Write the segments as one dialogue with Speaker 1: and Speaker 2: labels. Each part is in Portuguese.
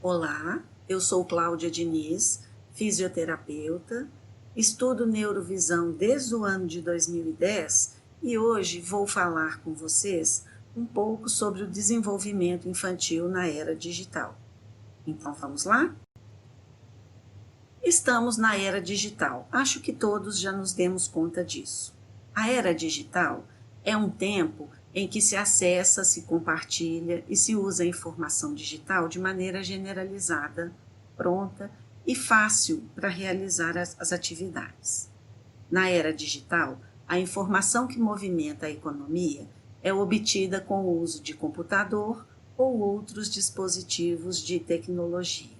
Speaker 1: Olá, eu sou Cláudia Diniz, fisioterapeuta, estudo neurovisão desde o ano de 2010 e hoje vou falar com vocês um pouco sobre o desenvolvimento infantil na era digital. Então vamos lá? Estamos na era digital, acho que todos já nos demos conta disso. A era digital é um tempo em que se acessa, se compartilha e se usa a informação digital de maneira generalizada, pronta e fácil para realizar as atividades. Na era digital, a informação que movimenta a economia é obtida com o uso de computador ou outros dispositivos de tecnologia.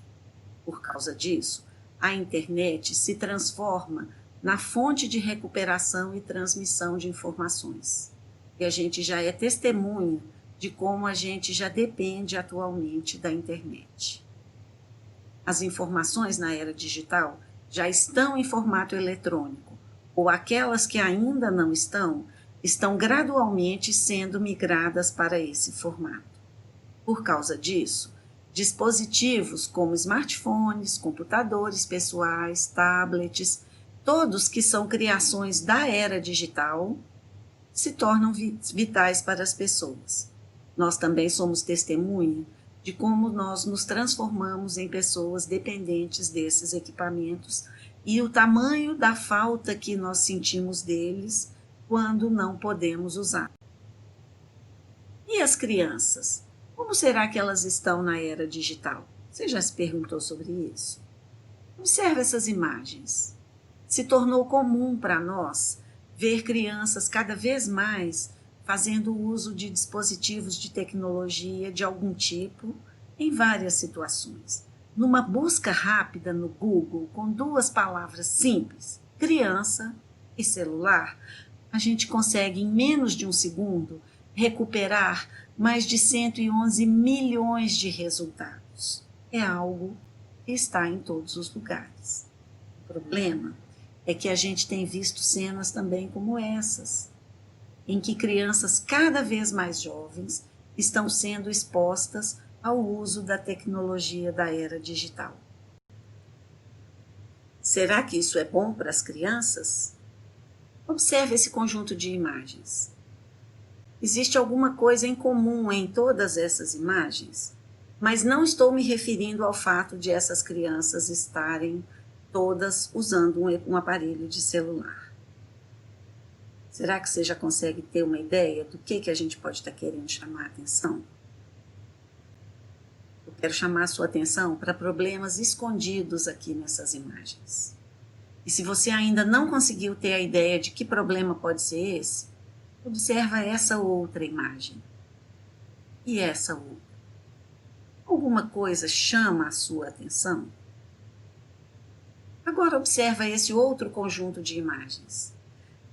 Speaker 1: Por causa disso, a internet se transforma na fonte de recuperação e transmissão de informações. E a gente já é testemunha de como a gente já depende atualmente da internet. As informações na era digital já estão em formato eletrônico, ou aquelas que ainda não estão gradualmente sendo migradas para esse formato. Por causa disso, dispositivos como smartphones, computadores pessoais, tablets, todos que são criações da era digital, se tornam vitais para as pessoas. Nós também somos testemunha de como nós nos transformamos em pessoas dependentes desses equipamentos e o tamanho da falta que nós sentimos deles quando não podemos usar. E as crianças? Como será que elas estão na era digital? Você já se perguntou sobre isso? Observe essas imagens. Se tornou comum para nós ver crianças cada vez mais fazendo uso de dispositivos de tecnologia de algum tipo em várias situações. Numa busca rápida no Google, com 2 palavras simples, criança e celular, a gente consegue, em menos de um segundo, recuperar mais de 111 milhões de resultados. É algo que está em todos os lugares. O problema é que a gente tem visto cenas também como essas, em que crianças cada vez mais jovens estão sendo expostas ao uso da tecnologia da era digital. Será que isso é bom para as crianças? Observe esse conjunto de imagens. Existe alguma coisa em comum em todas essas imagens, mas não estou me referindo ao fato de essas crianças estarem todas usando um aparelho de celular. Será que você já consegue ter uma ideia do que a gente pode estar querendo chamar a atenção? Eu quero chamar a sua atenção para problemas escondidos aqui nessas imagens. E se você ainda não conseguiu ter a ideia de que problema pode ser esse, observa essa outra imagem. E essa outra. Alguma coisa chama a sua atenção? Agora observa esse outro conjunto de imagens.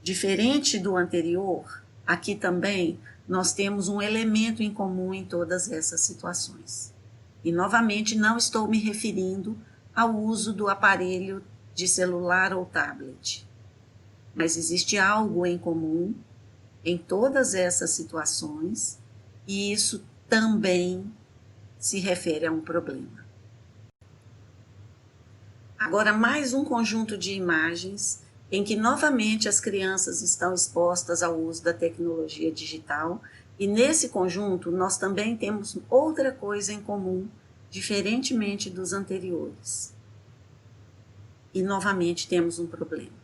Speaker 1: Diferente do anterior, aqui também nós temos um elemento em comum em todas essas situações. E novamente não estou me referindo ao uso do aparelho de celular ou tablet. Mas existe algo em comum em todas essas situações e isso também se refere a um problema. Agora, mais um conjunto de imagens em que novamente as crianças estão expostas ao uso da tecnologia digital e nesse conjunto nós também temos outra coisa em comum, diferentemente dos anteriores. E novamente temos um problema.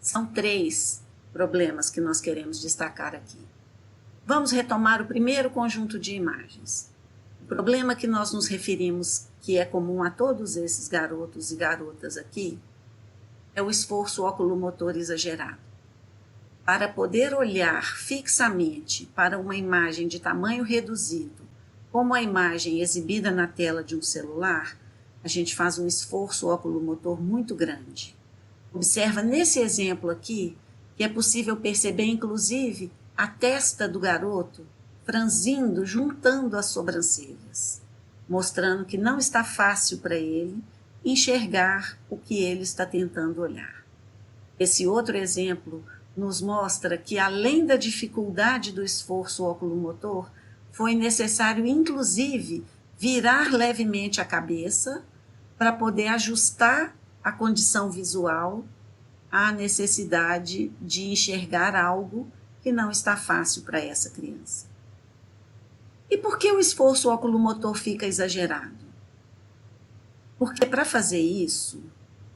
Speaker 1: São 3 problemas que nós queremos destacar aqui. Vamos retomar o primeiro conjunto de imagens. O problema que nós nos referimos, que é comum a todos esses garotos e garotas aqui, é o esforço oculomotor exagerado. Para poder olhar fixamente para uma imagem de tamanho reduzido, como a imagem exibida na tela de um celular, a gente faz um esforço oculomotor muito grande. Observa nesse exemplo aqui que é possível perceber, inclusive, a testa do garoto franzindo, juntando as sobrancelhas, mostrando que não está fácil para ele enxergar o que ele está tentando olhar. Esse outro exemplo nos mostra que, além da dificuldade do esforço oculomotor, foi necessário, inclusive, virar levemente a cabeça para poder ajustar a condição visual à necessidade de enxergar algo que não está fácil para essa criança. E por que o esforço oculomotor fica exagerado? Porque para fazer isso,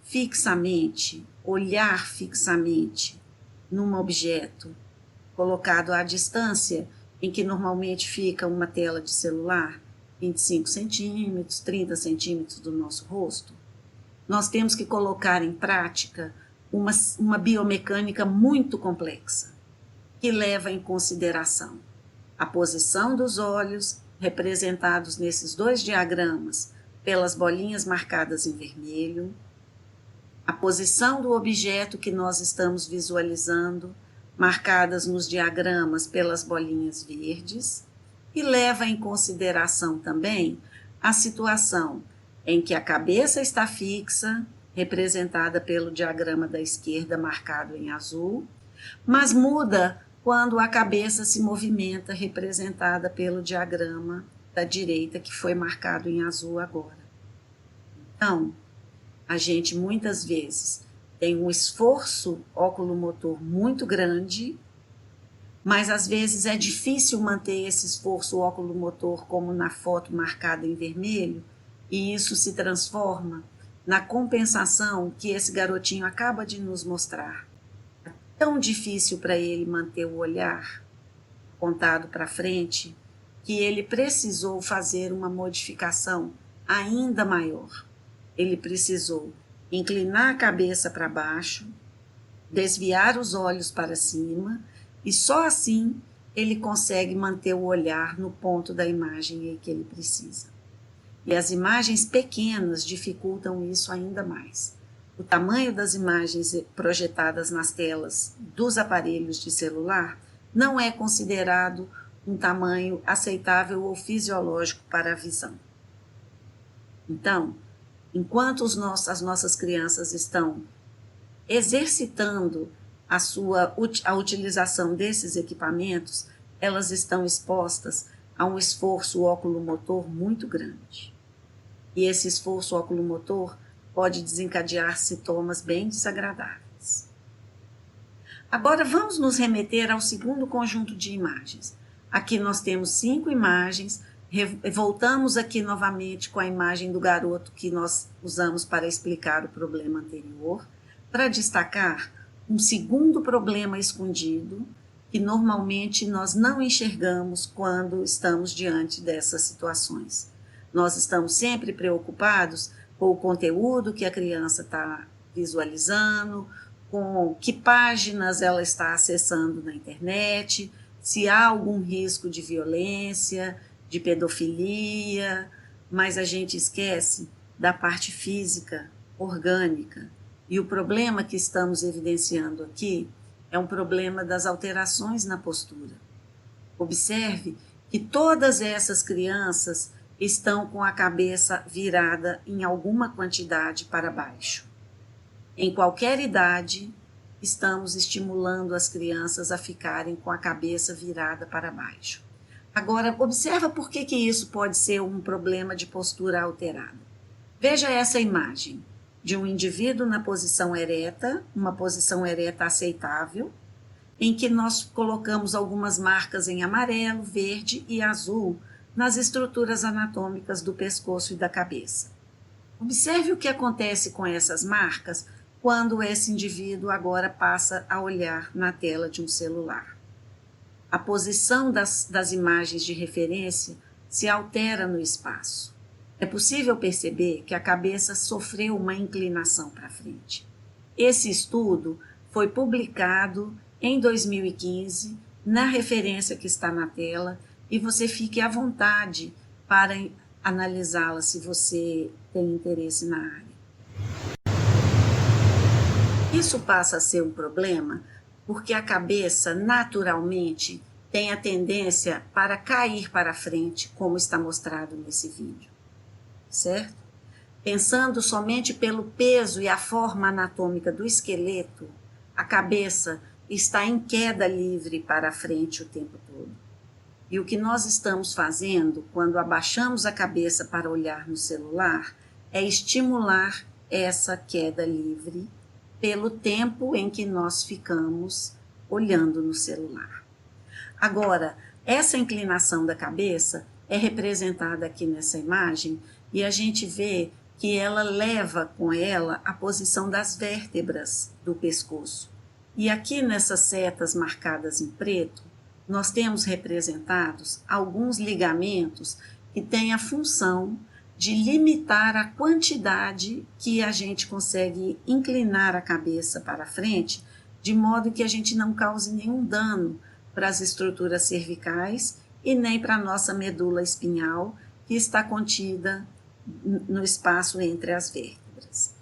Speaker 1: fixamente, olhar fixamente num objeto colocado à distância em que normalmente fica uma tela de celular, 25 centímetros, 30 centímetros do nosso rosto, nós temos que colocar em prática uma biomecânica muito complexa, que leva em consideração a posição dos olhos, representados nesses dois diagramas pelas bolinhas marcadas em vermelho, a posição do objeto que nós estamos visualizando, marcadas nos diagramas pelas bolinhas verdes, e leva em consideração também a situação em que a cabeça está fixa, representada pelo diagrama da esquerda marcado em azul, mas muda quando a cabeça se movimenta, representada pelo diagrama da direita, que foi marcado em azul agora. Então, a gente muitas vezes tem um esforço oculomotor muito grande, mas às vezes é difícil manter esse esforço oculomotor como na foto marcada em vermelho, e isso se transforma na compensação que esse garotinho acaba de nos mostrar. É tão difícil para ele manter o olhar apontado para frente que ele precisou fazer uma modificação ainda maior. Ele precisou inclinar a cabeça para baixo, desviar os olhos para cima, e só assim ele consegue manter o olhar no ponto da imagem que ele precisa. E as imagens pequenas dificultam isso ainda mais. O tamanho das imagens projetadas nas telas dos aparelhos de celular não é considerado um tamanho aceitável ou fisiológico para a visão. Então, enquanto as nossas crianças estão exercitando a utilização desses equipamentos, elas estão expostas a um esforço oculomotor muito grande. E esse esforço oculomotor pode desencadear sintomas bem desagradáveis. Agora vamos nos remeter ao segundo conjunto de imagens. Aqui nós temos 5 imagens. Voltamos aqui novamente com a imagem do garoto que nós usamos para explicar o problema anterior, para destacar um segundo problema escondido, que normalmente nós não enxergamos quando estamos diante dessas situações. Nós estamos sempre preocupados com o conteúdo que a criança está visualizando, com que páginas ela está acessando na internet, se há algum risco de violência, de pedofilia, mas a gente esquece da parte física, orgânica. E o problema que estamos evidenciando aqui é um problema das alterações na postura. Observe que todas essas crianças estão com a cabeça virada em alguma quantidade para baixo. Em qualquer idade, estamos estimulando as crianças a ficarem com a cabeça virada para baixo. Agora, observa por que isso pode ser um problema de postura alterada. Veja essa imagem de um indivíduo na posição ereta, uma posição ereta aceitável, em que nós colocamos algumas marcas em amarelo, verde e azul nas estruturas anatômicas do pescoço e da cabeça. Observe o que acontece com essas marcas quando esse indivíduo agora passa a olhar na tela de um celular. A posição das imagens de referência se altera no espaço. É possível perceber que a cabeça sofreu uma inclinação para frente. Esse estudo foi publicado em 2015, na referência que está na tela, e você fique à vontade para analisá-la se você tem interesse na área. Isso passa a ser um problema porque a cabeça, naturalmente, tem a tendência para cair para frente, como está mostrado nesse vídeo, certo? Pensando somente pelo peso e a forma anatômica do esqueleto, a cabeça está em queda livre para frente o tempo todo. E o que nós estamos fazendo quando abaixamos a cabeça para olhar no celular é estimular essa queda livre pelo tempo em que nós ficamos olhando no celular. Agora, essa inclinação da cabeça é representada aqui nessa imagem e a gente vê que ela leva com ela a posição das vértebras do pescoço. E aqui nessas setas marcadas em preto, nós temos representados alguns ligamentos que têm a função de limitar a quantidade que a gente consegue inclinar a cabeça para frente, de modo que a gente não cause nenhum dano para as estruturas cervicais e nem para a nossa medula espinhal, que está contida no espaço entre as vértebras.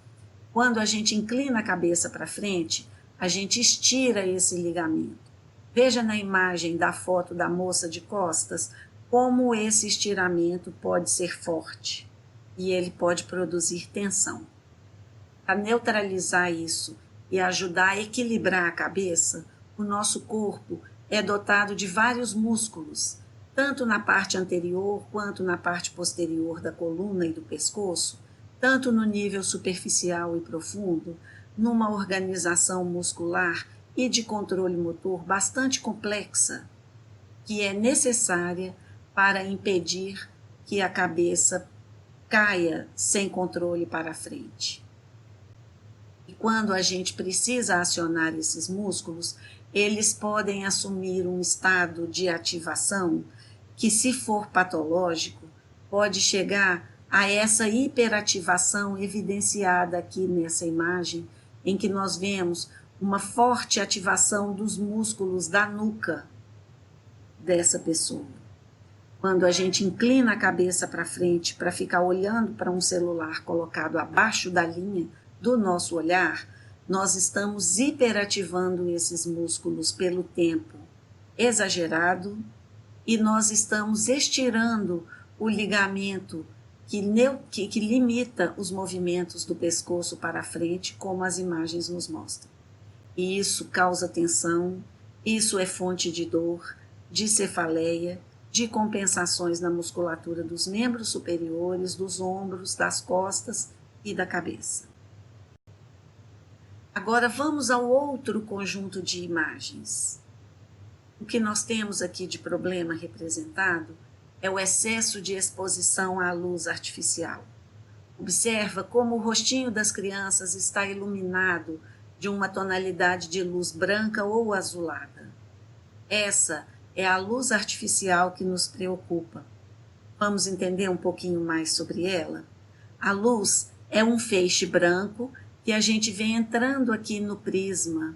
Speaker 1: Quando a gente inclina a cabeça para frente, a gente estira esse ligamento. Veja na imagem da foto da moça de costas como esse estiramento pode ser forte e ele pode produzir tensão. Para neutralizar isso e ajudar a equilibrar a cabeça, o nosso corpo é dotado de vários músculos, tanto na parte anterior quanto na parte posterior da coluna e do pescoço, tanto no nível superficial e profundo, numa organização muscular e de controle motor bastante complexa, que é necessária para impedir que a cabeça caia sem controle para frente. E quando a gente precisa acionar esses músculos, eles podem assumir um estado de ativação que, se for patológico, pode chegar a essa hiperativação evidenciada aqui nessa imagem, em que nós vemos uma forte ativação dos músculos da nuca dessa pessoa. Quando a gente inclina a cabeça para frente para ficar olhando para um celular colocado abaixo da linha do nosso olhar, nós estamos hiperativando esses músculos pelo tempo exagerado e nós estamos estirando o ligamento que limita os movimentos do pescoço para frente, como as imagens nos mostram. E isso causa tensão, isso é fonte de dor, de cefaleia, de compensações na musculatura dos membros superiores, dos ombros, das costas e da cabeça. Agora vamos ao outro conjunto de imagens. O que nós temos aqui de problema representado é o excesso de exposição à luz artificial. Observa como o rostinho das crianças está iluminado de uma tonalidade de luz branca ou azulada. Essa é a luz artificial que nos preocupa. Vamos entender um pouquinho mais sobre ela? A luz é um feixe branco que a gente vê entrando aqui no prisma,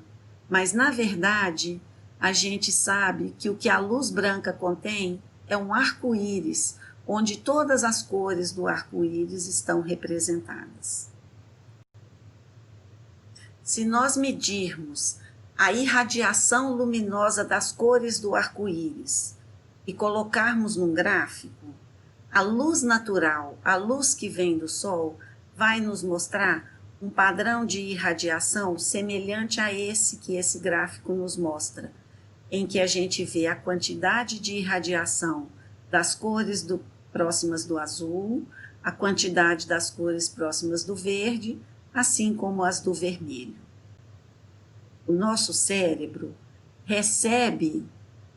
Speaker 1: mas na verdade a gente sabe que o que a luz branca contém é um arco-íris, onde todas as cores do arco-íris estão representadas. Se nós medirmos a irradiação luminosa das cores do arco-íris e colocarmos num gráfico, a luz natural, a luz que vem do Sol, vai nos mostrar um padrão de irradiação semelhante a esse que esse gráfico nos mostra, em que a gente vê a quantidade de irradiação das cores próximas do azul, a quantidade das cores próximas do verde, assim como as do vermelho. O nosso cérebro recebe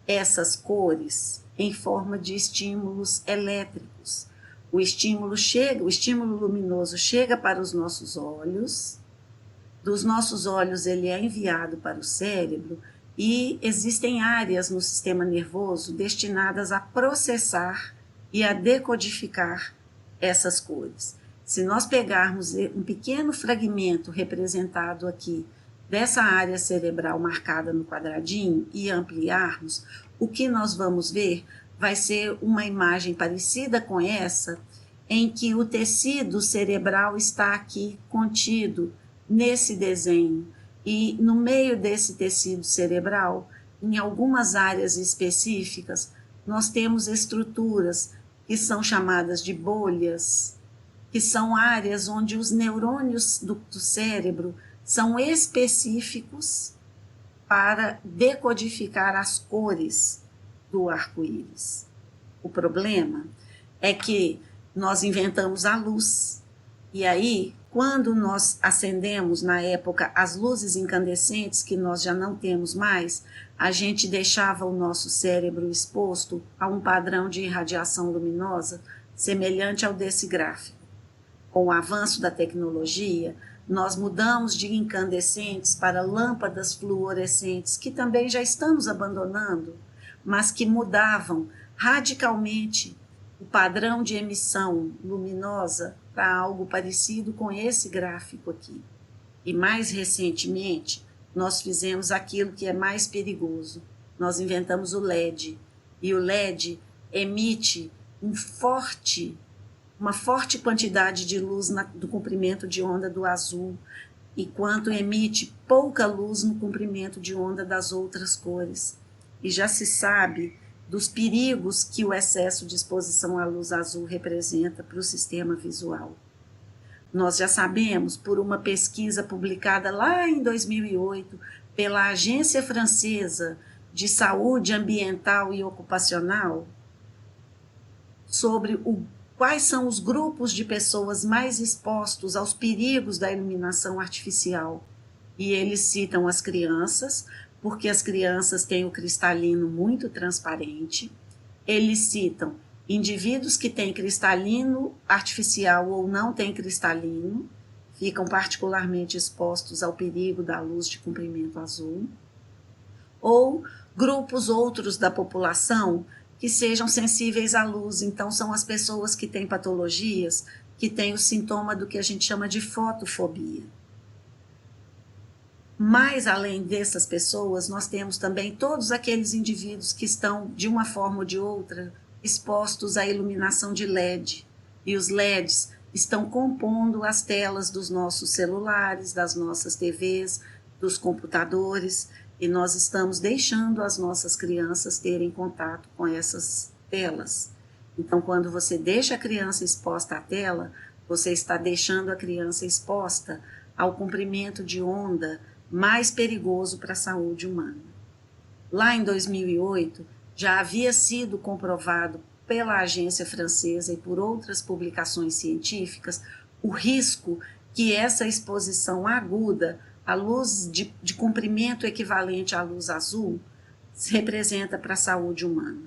Speaker 1: essas cores em forma de estímulos elétricos. O estímulo luminoso chega para os nossos olhos, dos nossos olhos ele é enviado para o cérebro e existem áreas no sistema nervoso destinadas a processar e a decodificar essas cores. Se nós pegarmos um pequeno fragmento representado aqui dessa área cerebral marcada no quadradinho e ampliarmos, o que nós vamos ver vai ser uma imagem parecida com essa, em que o tecido cerebral está aqui contido nesse desenho. E no meio desse tecido cerebral, em algumas áreas específicas, nós temos estruturas que são chamadas de bolhas, que são áreas onde os neurônios do cérebro são específicos para decodificar as cores do arco-íris. O problema é que nós inventamos a luz. E aí, quando nós acendemos, na época, as luzes incandescentes, que nós já não temos mais, a gente deixava o nosso cérebro exposto a um padrão de irradiação luminosa semelhante ao desse gráfico. Com o avanço da tecnologia, nós mudamos de incandescentes para lâmpadas fluorescentes, que também já estamos abandonando, mas que mudavam radicalmente o padrão de emissão luminosa para algo parecido com esse gráfico aqui. E mais recentemente, nós fizemos aquilo que é mais perigoso. Nós inventamos o LED, e o LED emite uma forte quantidade de luz do comprimento de onda do azul, enquanto emite pouca luz no comprimento de onda das outras cores. E já se sabe dos perigos que o excesso de exposição à luz azul representa para o sistema visual. Nós já sabemos, por uma pesquisa publicada lá em 2008 pela Agência Francesa de Saúde Ambiental e Ocupacional, sobre quais são os grupos de pessoas mais expostos aos perigos da iluminação artificial. E eles citam as crianças, porque as crianças têm o cristalino muito transparente. Eles citam indivíduos que têm cristalino artificial ou não têm cristalino, ficam particularmente expostos ao perigo da luz de comprimento azul. Ou grupos outros da população que sejam sensíveis à luz. Então, são as pessoas que têm patologias, que têm o sintoma do que a gente chama de fotofobia. Mas, além dessas pessoas, nós temos também todos aqueles indivíduos que estão, de uma forma ou de outra, expostos à iluminação de LED. E os LEDs estão compondo as telas dos nossos celulares, das nossas TVs, dos computadores, e nós estamos deixando as nossas crianças terem contato com essas telas. Então, quando você deixa a criança exposta à tela, você está deixando a criança exposta ao comprimento de onda mais perigoso para a saúde humana. Lá em 2008, já havia sido comprovado pela agência francesa e por outras publicações científicas o risco que essa exposição aguda à luz de comprimento equivalente à luz azul representa para a saúde humana.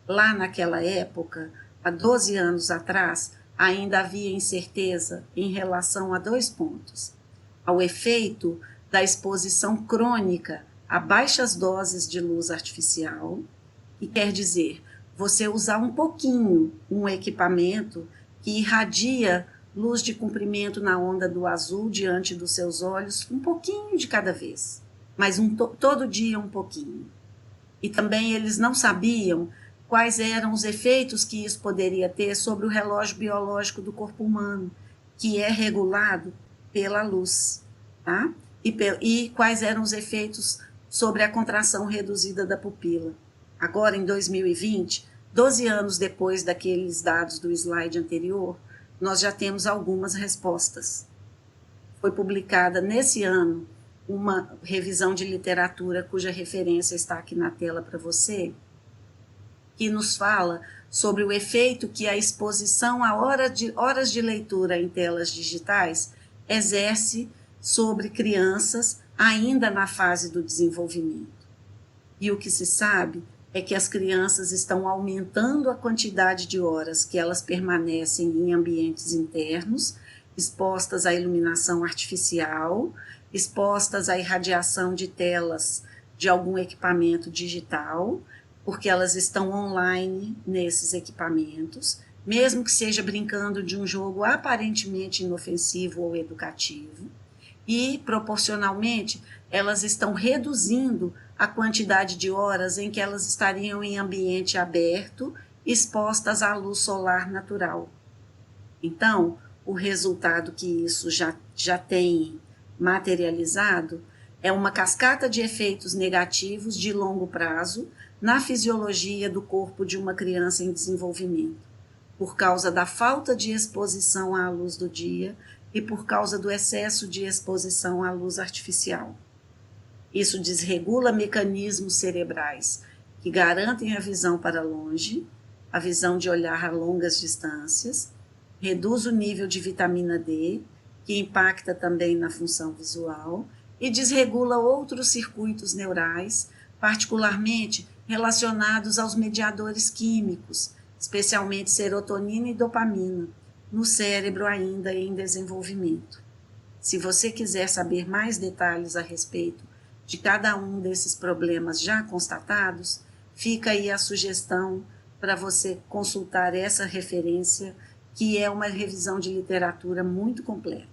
Speaker 1: Lá naquela época, há 12 anos atrás, ainda havia incerteza em relação a 2 pontos: ao efeito da exposição crônica a baixas doses de luz artificial, que quer dizer você usar um pouquinho um equipamento que irradia luz de comprimento na onda do azul diante dos seus olhos, um pouquinho de cada vez, mas todo dia um pouquinho. E também eles não sabiam quais eram os efeitos que isso poderia ter sobre o relógio biológico do corpo humano, que é regulado pela luz, tá? E quais eram os efeitos sobre a contração reduzida da pupila. Agora, em 2020, 12 anos depois daqueles dados do slide anterior, nós já temos algumas respostas. Foi publicada nesse ano uma revisão de literatura, cuja referência está aqui na tela para você, que nos fala sobre o efeito que a exposição a horas de leitura em telas digitais exerce sobre crianças ainda na fase do desenvolvimento. E o que se sabe é que as crianças estão aumentando a quantidade de horas que elas permanecem em ambientes internos, expostas à iluminação artificial, expostas à irradiação de telas de algum equipamento digital, porque elas estão online nesses equipamentos, mesmo que seja brincando de um jogo aparentemente inofensivo ou educativo. E, proporcionalmente, elas estão reduzindo a quantidade de horas em que elas estariam em ambiente aberto, expostas à luz solar natural. Então, o resultado que isso já tem materializado é uma cascata de efeitos negativos de longo prazo na fisiologia do corpo de uma criança em desenvolvimento, por causa da falta de exposição à luz do dia e por causa do excesso de exposição à luz artificial. Isso desregula mecanismos cerebrais que garantem a visão para longe, a visão de olhar a longas distâncias, reduz o nível de vitamina D, que impacta também na função visual, e desregula outros circuitos neurais, particularmente relacionados aos mediadores químicos, especialmente serotonina e dopamina, no cérebro ainda em desenvolvimento. Se você quiser saber mais detalhes a respeito de cada um desses problemas já constatados, fica aí a sugestão para você consultar essa referência, que é uma revisão de literatura muito completa.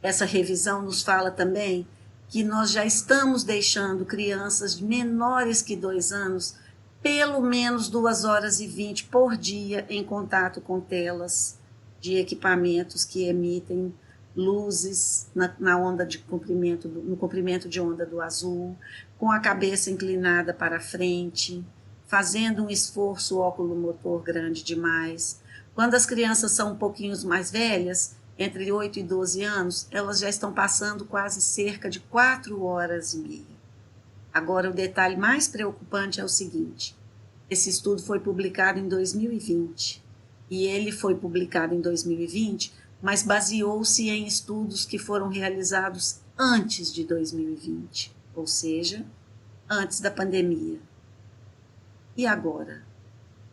Speaker 1: Essa revisão nos fala também que nós já estamos deixando crianças menores que 2 anos pelo menos 2h20 por dia em contato com telas de equipamentos que emitem luzes na onda de comprimento, no comprimento de onda do azul, com a cabeça inclinada para frente, fazendo um esforço oculomotor grande demais. Quando as crianças são um pouquinho mais velhas, entre 8 e 12 anos, elas já estão passando quase cerca de 4h30. Agora, o detalhe mais preocupante é o seguinte: esse estudo foi publicado em 2020, e ele foi publicado em 2020, mas baseou-se em estudos que foram realizados antes de 2020, ou seja, antes da pandemia. E agora?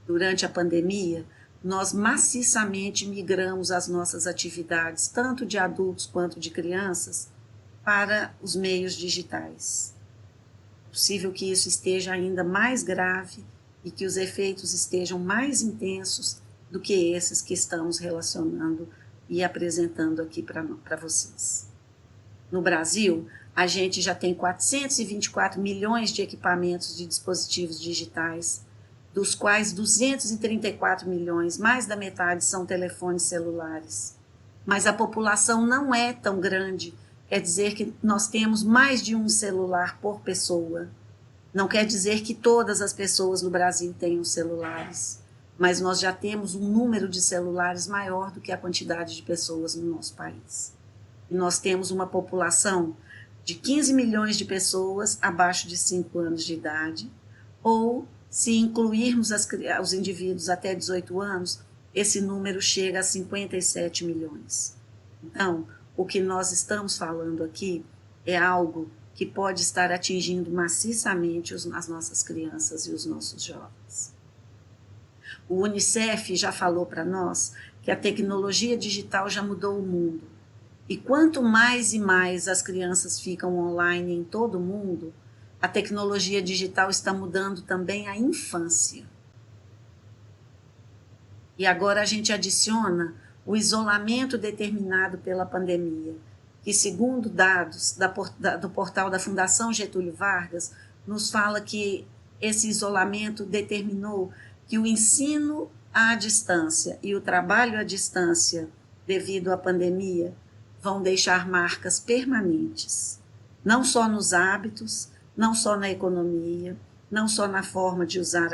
Speaker 1: Durante a pandemia, nós maciçamente migramos as nossas atividades, tanto de adultos quanto de crianças, para os meios digitais. É possível que isso esteja ainda mais grave e que os efeitos estejam mais intensos do que esses que estamos relacionando e apresentando aqui para vocês. No Brasil, a gente já tem 424 milhões de equipamentos de dispositivos digitais, dos quais 234 milhões, mais da metade, são telefones celulares. Mas a população não é tão grande, quer dizer que nós temos mais de um celular por pessoa. Não quer dizer que todas as pessoas no Brasil tenham celulares, mas nós já temos um número de celulares maior do que a quantidade de pessoas no nosso país. E nós temos uma população de 15 milhões de pessoas abaixo de 5 anos de idade, ou, se incluirmos os indivíduos até 18 anos, esse número chega a 57 milhões. Então, o que nós estamos falando aqui é algo que pode estar atingindo maciçamente as nossas crianças e os nossos jovens. O UNICEF já falou para nós que a tecnologia digital já mudou o mundo. E quanto mais e mais as crianças ficam online em todo o mundo, a tecnologia digital está mudando também a infância. E agora a gente adiciona o isolamento determinado pela pandemia, que, segundo dados do portal da Fundação Getúlio Vargas, nos fala que esse isolamento determinou que o ensino à distância e o trabalho à distância, devido à pandemia, vão deixar marcas permanentes, não só nos hábitos, não só na economia, não só na forma de usar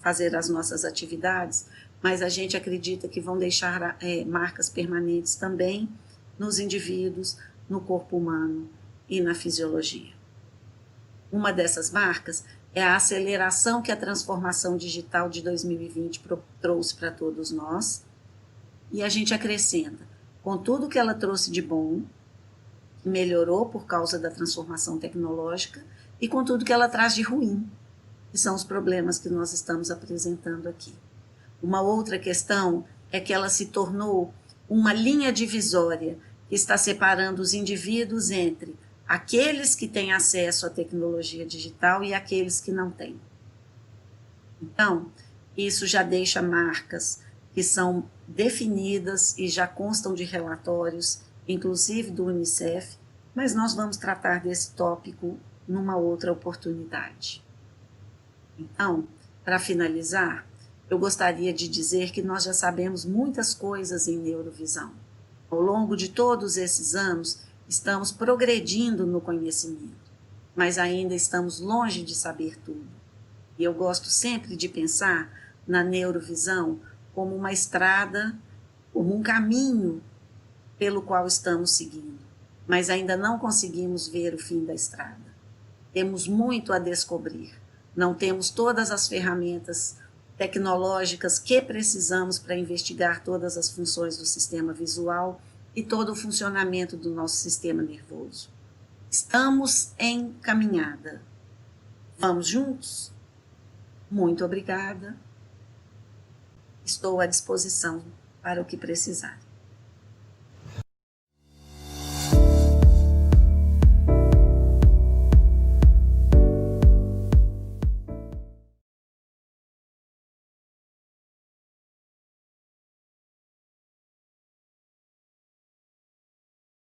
Speaker 1: fazer as nossas atividades, mas a gente acredita que vão deixar marcas permanentes também nos indivíduos, no corpo humano e na fisiologia. Uma dessas marcas é a aceleração que a transformação digital de 2020 trouxe para todos nós, e a gente acrescenta, com tudo que ela trouxe de bom, que melhorou por causa da transformação tecnológica, e com tudo que ela traz de ruim, que são os problemas que nós estamos apresentando aqui. Uma outra questão é que ela se tornou uma linha divisória que está separando os indivíduos entre aqueles que têm acesso à tecnologia digital e aqueles que não têm. Então, isso já deixa marcas que são definidas e já constam de relatórios, inclusive do UNICEF, mas nós vamos tratar desse tópico numa outra oportunidade. Então, para finalizar, eu gostaria de dizer que nós já sabemos muitas coisas em neurovisão. Ao longo de todos esses anos, estamos progredindo no conhecimento, mas ainda estamos longe de saber tudo. E eu gosto sempre de pensar na neurovisão como uma estrada, como um caminho pelo qual estamos seguindo, mas ainda não conseguimos ver o fim da estrada. Temos muito a descobrir. Não temos todas as ferramentas tecnológicas que precisamos para investigar todas as funções do sistema visual e todo o funcionamento do nosso sistema nervoso. Estamos em caminhada. Vamos juntos? Muito obrigada. Estou à disposição para o que precisar.